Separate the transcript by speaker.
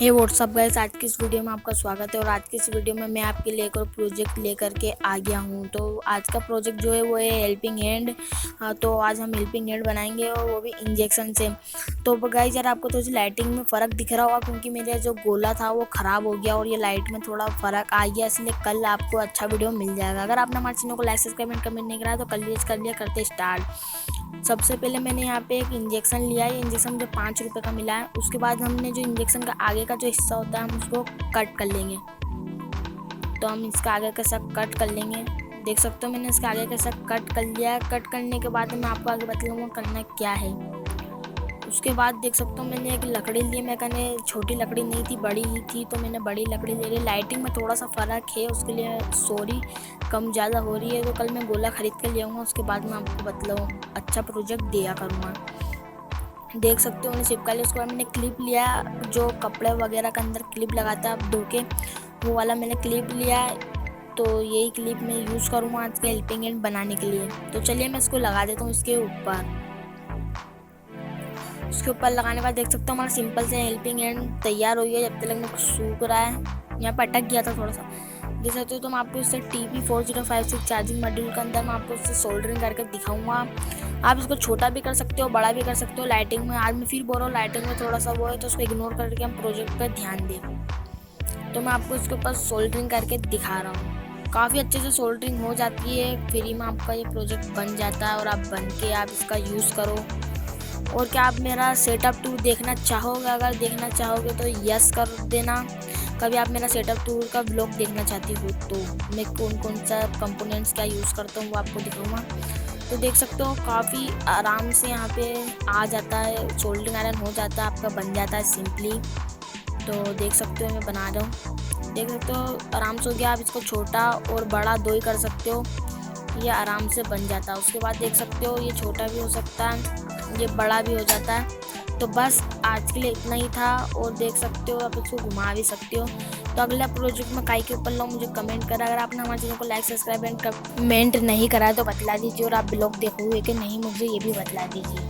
Speaker 1: हे WhatsApp guys, आज की इस वीडियो में आपका स्वागत है। और आज की इस वीडियो में मैं आपके लिए एक और प्रोजेक्ट लेकर के आ गया हूँ। तो आज का प्रोजेक्ट जो है वो है हेल्पिंग हैंड। तो आज हम हेल्पिंग हैंड बनाएंगे और वो भी इंजेक्शन से। तो गाइस यार, आपको थोड़ी सी लाइटिंग में फ़र्क दिख रहा होगा क्योंकि मेरा जो गोला था वो ख़राब हो गया और ये लाइट में थोड़ा फ़र्क आ गया, इसलिए कल आपको अच्छा वीडियो मिल जाएगा। अगर आपने हमारे चैनल को लाइक सब्सक्राइब कमेंट नहीं करा तो कर लिया करते स्टार्ट। सबसे पहले मैंने यहाँ पे एक इंजेक्शन लिया है। इंजेक्शन मुझे 5 रुपये का मिला है। उसके बाद हमने जो इंजेक्शन का आगे का जो हिस्सा होता है हम उसको कट कर लेंगे। तो हम इसका आगे का सब कट कर लेंगे। देख सकते हो मैंने इसका आगे का सब कट कर लिया है। कट करने के बाद मैं आपको आगे बताऊँगा करना क्या है। उसके बाद देख सकते हो मैंने एक लकड़ी ली। मैं कहने छोटी लकड़ी नहीं थी, बड़ी ही थी, तो मैंने बड़ी लकड़ी ले ली। लाइटिंग में थोड़ा सा फ़र्क है, उसके लिए सॉरी, कम ज़्यादा हो रही है। तो कल मैं गोला ख़रीद कर ले आऊँगा, उसके बाद मैं आपको बतलाऊँ अच्छा प्रोजेक्ट दिया करूँगा। देख सकते हो मैंने चिपका लिया। उसके बाद मैंने क्लिप लिया, जो कपड़े वगैरह के अंदर क्लिप लगाता है आप धो के, वो वाला मैंने क्लिप लिया है। तो यही क्लिप मैं यूज़ करूँगा आज के हेल्पिंग हैंड बनाने के लिए। तो चलिए मैं इसको लगा देता हूँ इसके ऊपर। उसके ऊपर लगाने के बाद देख सकते हो हमारा सिंपल से हेल्पिंग हैंड तैयार हो गया। जब तक मेरे को सूख रहा है, यहाँ पर अटक गया था थोड़ा सा, देख सकते हो। तो मैं आपको इससे TP4056 चार्जिंग मॉड्यूल के अंदर मैं आपको इससे सोल्डरिंग करके दिखाऊंगा। आप इसको छोटा भी कर सकते हो, बड़ा भी कर सकते हो। लाइटिंग में आज मैं फिर बोल रहा हूँ, लाइटिंग में थोड़ा सा वो है तो उसको इग्नोर करके हम प्रोजेक्ट पर ध्यान दें। तो मैं आपको इसके ऊपर सोल्डरिंग करके दिखा रहा हूँ। काफ़ी अच्छे से सोल्डरिंग हो जाती है, फ्री में आपका ये प्रोजेक्ट बन जाता है और आप बन के आप इसका यूज़ करो। और क्या आप मेरा सेटअप टूर देखना चाहोगे? अगर देखना चाहोगे तो यस कर देना। कभी आप मेरा सेटअप टूर का ब्लॉग देखना चाहती हो तो मैं कौन कौन सा कंपोनेंट्स क्या यूज़ करता हूँ वो आपको दिखाऊंगा। तो देख सकते हो काफ़ी आराम से यहाँ पे आ जाता है, सोल्डरिंग आयरन हो जाता है, आपका बन जाता है सिंपली। तो देख सकते हो मैं बना रहा हूँ, देख सकते हो आराम से हो गया। आप इसको छोटा और बड़ा दो ही कर सकते हो, ये आराम से बन जाता है। उसके बाद देख सकते हो ये छोटा भी हो सकता है, ये बड़ा भी हो जाता है। तो बस आज के लिए इतना ही था। और देख सकते हो आप इसको घुमा भी सकते हो। तो अगला प्रोजेक्ट में काई के ऊपर लाऊं मुझे कमेंट करा। अगर आपने हमारे चैनल को लाइक सब्सक्राइब एंड कमेंट नहीं करा है तो बतला दीजिए। और आप ब्लॉग देखोगे कि नहीं मुझे ये भी बतला दीजिए।